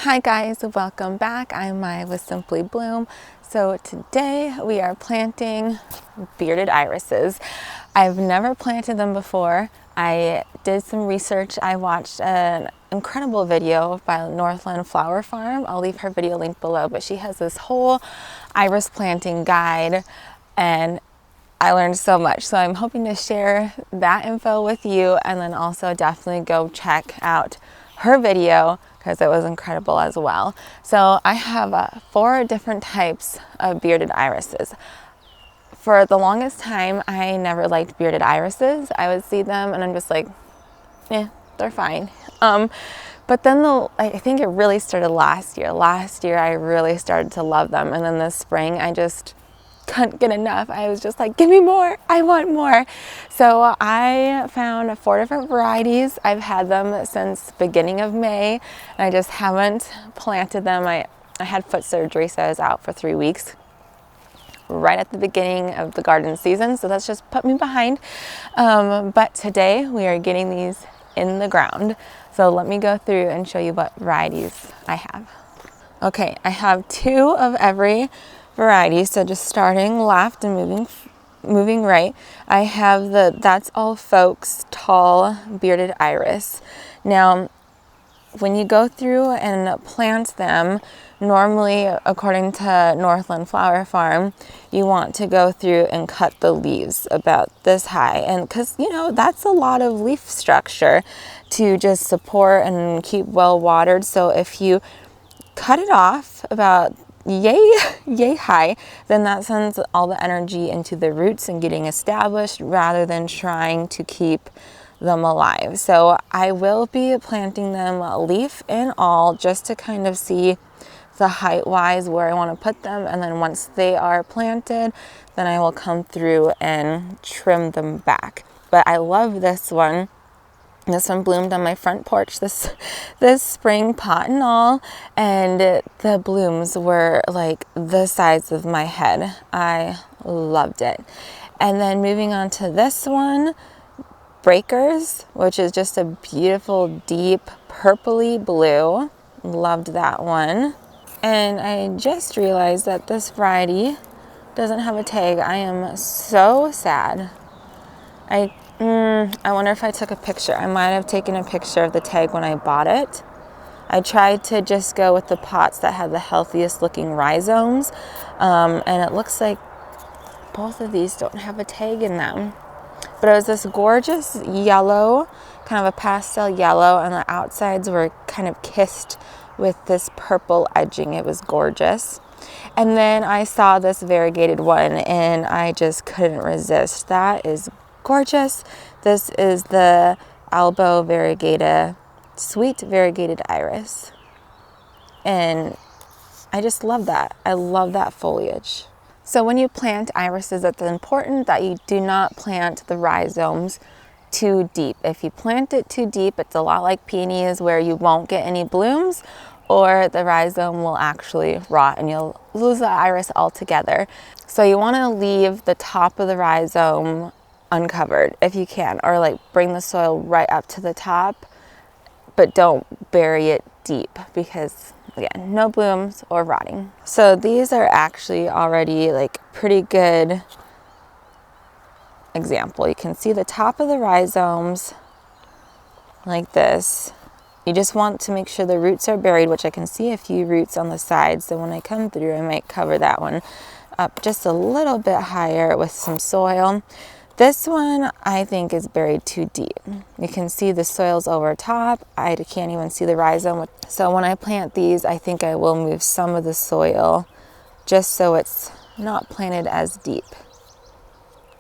Hi guys, welcome back. I'm Maya with Simply Bloom. So today we are planting bearded irises. I've never planted them before. I did some research. I watched an incredible video by Northland Flower Farm. I'll leave her video link below, but she has this whole iris planting guide and I learned so much. So I'm hoping to share that info with you, and then also definitely go check out her video because it was incredible as well. So I have 4 different types of bearded irises. For the longest time, I never liked bearded irises. I would see them and I'm just like, they're fine. But then I think it really started last year. Last year I really started to love them, and then this spring I just couldn't get enough. I was just like, give me more, I want more. So I found 4 different varieties. I've had them since beginning of May, and I just haven't planted them. I had foot surgery, so I was out for 3 weeks right at the beginning of the garden season, so that's just put me behind. But today we are getting these in the ground. So let me go through and show you what varieties I have. Okay, I have 2 of every variety. So just starting left and moving right, I have the That's All Folks Tall Bearded Iris. Now, when you go through and plant them, normally, according to Northland Flower Farm, you want to go through and cut the leaves about this high. And because, that's a lot of leaf structure to just support and keep well watered. So if you cut it off about yay high, then that sends all the energy into the roots and getting established rather than trying to keep them alive. So I will be planting them leaf and all, just to kind of see the height wise where I want to put them, and then once they are planted, then I will come through and trim them back. But I love this one. This one bloomed on my front porch this spring, pot and all, and the blooms were like the size of my head. I loved it. And then moving on to this one, Breakers, which is just a beautiful deep purpley blue. Loved that one. And I just realized that this variety doesn't have a tag. I am so sad. I wonder if I took a picture. I might have taken a picture of the tag when I bought it. I tried to just go with the pots that had the healthiest looking rhizomes, and it looks like both of these don't have a tag in them. But it was this gorgeous yellow, kind of a pastel yellow, and the outsides were kind of kissed with this purple edging. It was gorgeous. And then I saw this variegated one and I just couldn't resist. That is gorgeous. This is the Albo Variegata Sweet Variegated Iris. And I just love that. I love that foliage. So when you plant irises, it's important that you do not plant the rhizomes too deep. If you plant it too deep, it's a lot like peonies where you won't get any blooms, or the rhizome will actually rot and you'll lose the iris altogether. So you want to leave the top of the rhizome uncovered if you can, or like bring the soil right up to the top, but don't bury it deep because, again, no blooms or rotting. So these are actually already like pretty good example. You can see the top of the rhizomes like this. You just want to make sure the roots are buried, which I can see a few roots on the sides. So when I come through, I might cover that one up just a little bit higher with some soil. This one I think is buried too deep. You can see the soil's over top. I can't even see the rhizome. So when I plant these, I think I will move some of the soil just so it's not planted as deep.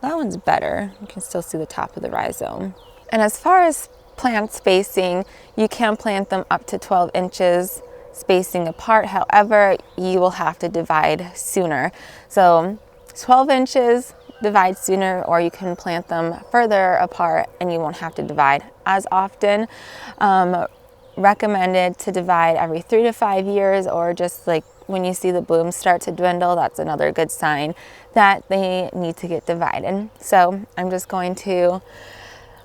That one's better. You can still see the top of the rhizome. And as far as plant spacing, you can plant them up to 12 inches spacing apart. However, you will have to divide sooner. So 12 inches, divide sooner, or you can plant them further apart and you won't have to divide as often. Recommended to divide every 3 to 5 years, or just like when you see the blooms start to dwindle, that's another good sign that they need to get divided. So I'm just going to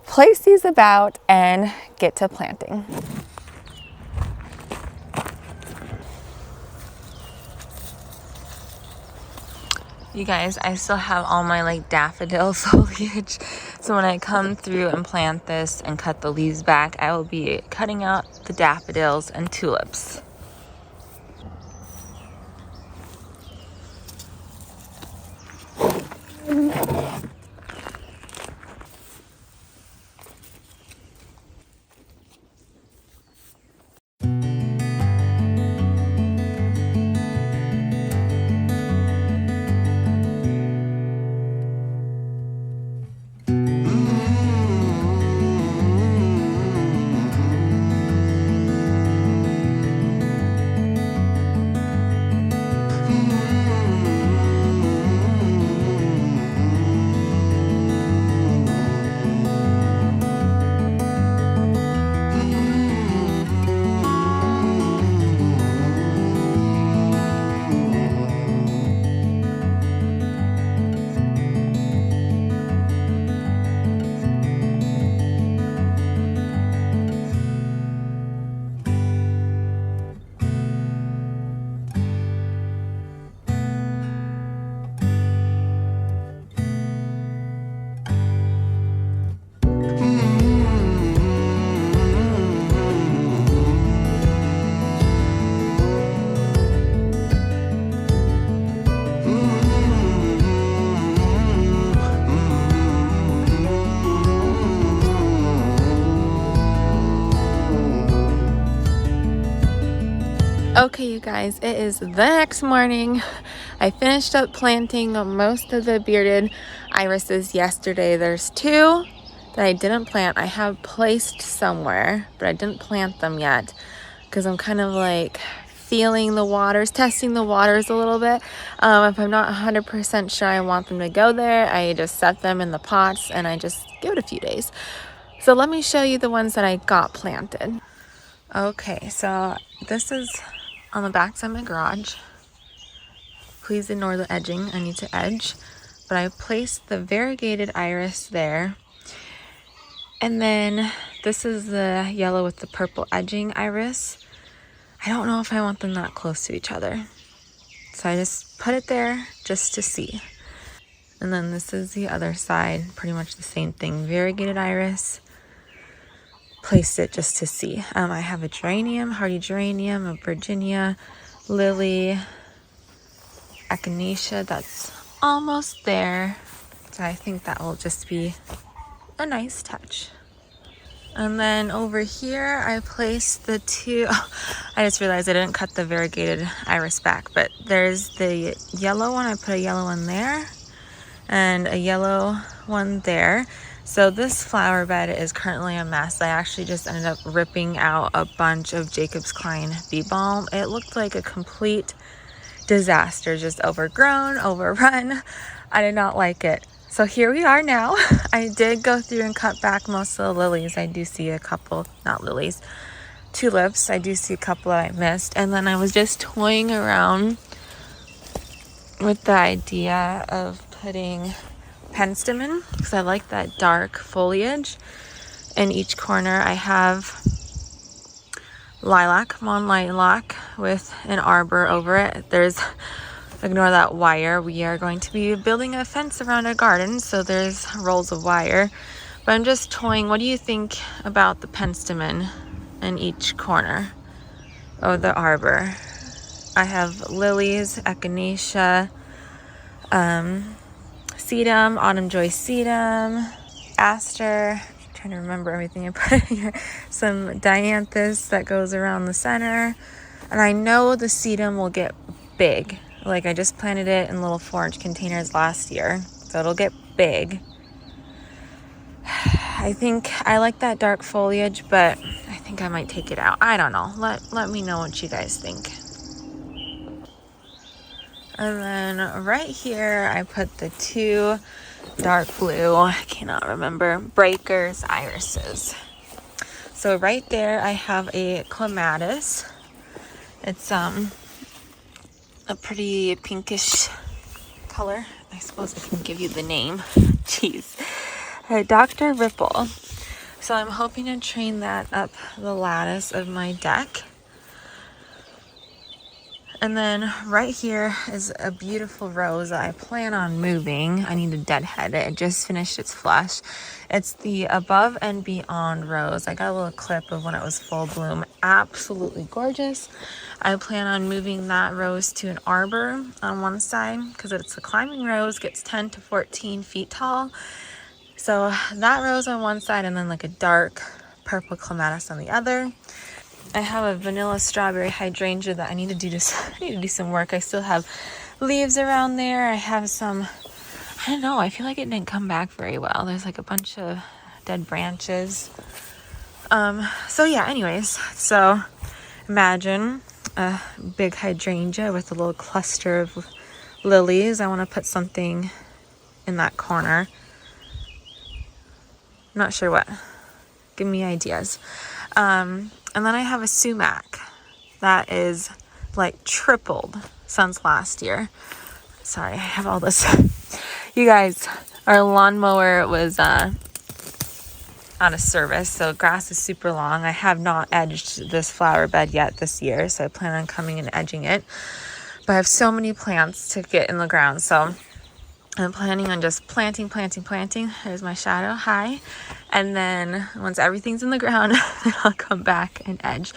place these about and get to planting. You guys, I still have all my like daffodil foliage. So when I come through and plant this and cut the leaves back, I will be cutting out the daffodils and tulips. Okay, you guys, it is the next morning. I finished up planting most of the bearded irises yesterday. There's two that I didn't plant. I have placed somewhere, but I didn't plant them yet because I'm kind of like feeling the waters, testing the waters a little bit. If I'm not 100% sure I want them to go there, I just set them in the pots and I just give it a few days. So let me show you the ones that I got planted. Okay, so this is on the back side of my garage. Please ignore the edging, I need to edge. But I placed the variegated iris there. And then this is the yellow with the purple edging iris. I don't know if I want them that close to each other. So I just put it there just to see. And then this is the other side, pretty much the same thing. Variegated iris. Placed it just to see. I have a geranium, hardy geranium, a Virginia, lily, echinacea that's almost there. So I think that will just be a nice touch. And then over here, I placed the two, I just realized I didn't cut the variegated iris back, but there's the yellow one. I put a yellow one there and a yellow one there. So this flower bed is currently a mess. I actually just ended up ripping out a bunch of Jacob's Klein bee balm. It looked like a complete disaster, just overgrown, overrun. I did not like it. So here we are now. I did go through and cut back most of the lilies. I do see a couple, not lilies, tulips. I do see a couple that I missed. And then I was just toying around with the idea of putting penstemon because I like that dark foliage. In each corner I have lilac, mon lilac with an arbor over it. There's, ignore that wire. We are going to be building a fence around our garden, so there's rolls of wire. But I'm just toying. What do you think about the penstemon in each corner of the arbor? I have lilies, echinacea, sedum, autumn joy sedum, aster. I'm trying to remember everything I put in here. Some dianthus that goes around the center. And I know the sedum will get big. Like I just planted it in little 4-inch containers last year. So it'll get big. I think I like that dark foliage, but I think I might take it out. I don't know. Let me know what you guys think. And then right here, I put the two dark blue, I cannot remember, breakers irises. So right there, I have a clematis. It's a pretty pinkish color. I suppose I can give you the name. Jeez. Dr. Ripple. So I'm hoping to train that up the lattice of my deck. And then right here is a beautiful rose that I plan on moving. I need to deadhead it. It just finished its flush. It's the Above and Beyond rose. I got a little clip of when it was full bloom. Absolutely gorgeous. I plan on moving that rose to an arbor on one side because it's a climbing rose, gets 10 to 14 feet tall. So that rose on one side and then like a dark purple clematis on the other. I have a vanilla strawberry hydrangea that I need to do some work. I still have leaves around there. I have some, I don't know, I feel like it didn't come back very well. There's like a bunch of dead branches. So yeah, anyways, so imagine a big hydrangea with a little cluster of lilies. I want to put something in that corner. I'm not sure what. Give me ideas. And then I have a sumac that is like tripled since last year. Sorry, I have all this. You guys, our lawnmower was out of service, so grass is super long. I have not edged this flower bed yet this year, so I plan on coming and edging it. But I have so many plants to get in the ground, so I'm planning on just planting. There's my shadow. Hi. And then once everything's in the ground, then I'll come back and edge.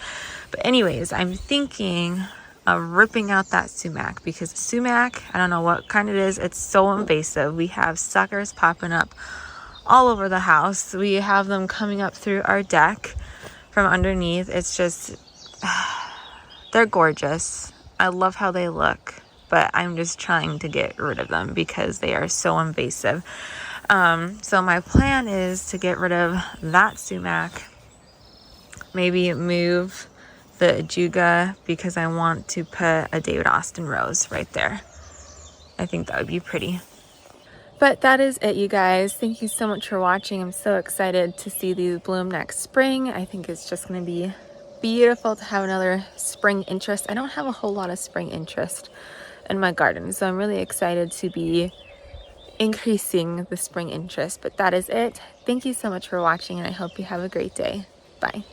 But anyways, I'm thinking of ripping out that sumac because the sumac, I don't know what kind it is. It's so invasive. We have suckers popping up all over the house. We have them coming up through our deck from underneath. It's just, they're gorgeous. I love how they look. But I'm just trying to get rid of them because they are so invasive. So my plan is to get rid of that sumac, maybe move the ajuga because I want to put a David Austin rose right there. I think that would be pretty. But that is it, you guys. Thank you so much for watching. I'm so excited to see these bloom next spring. I think it's just going to be beautiful to have another spring interest. I don't have a whole lot of spring interest in my garden, so I'm really excited to be increasing the spring interest. But that is it. Thank you so much for watching, and I hope you have a great day. Bye.